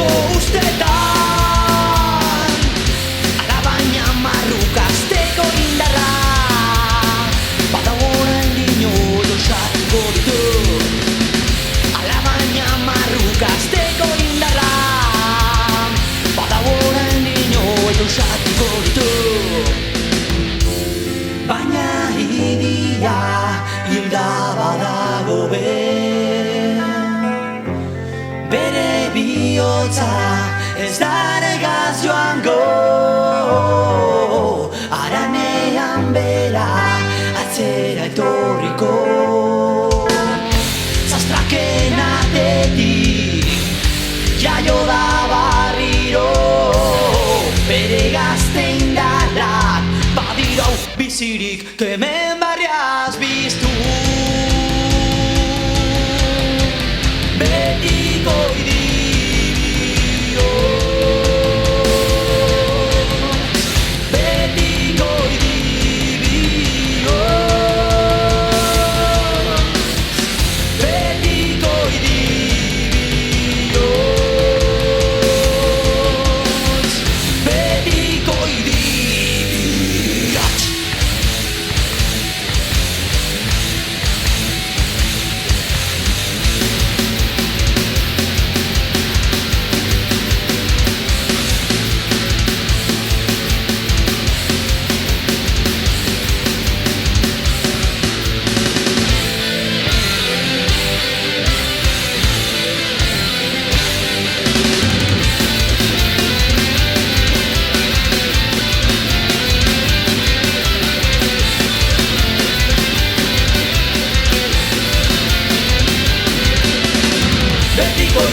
betiko ustetan, alabaina marrukazteko indarra badago oraindino losatuko ditu. Alabaina marrukazteko indarra badago oraindino losatuko ditu. Baina idia hilda badago bere bihotza ez da negaz joango, haranean bera atzera etorriko. Zastraken atetik jaio da barriro, bere gazte indarrak badirau bizirik kemen barriaz biztu. Betiko idibioz, betiko idibioz, betiko idibioz, betiko idibioz. Betiko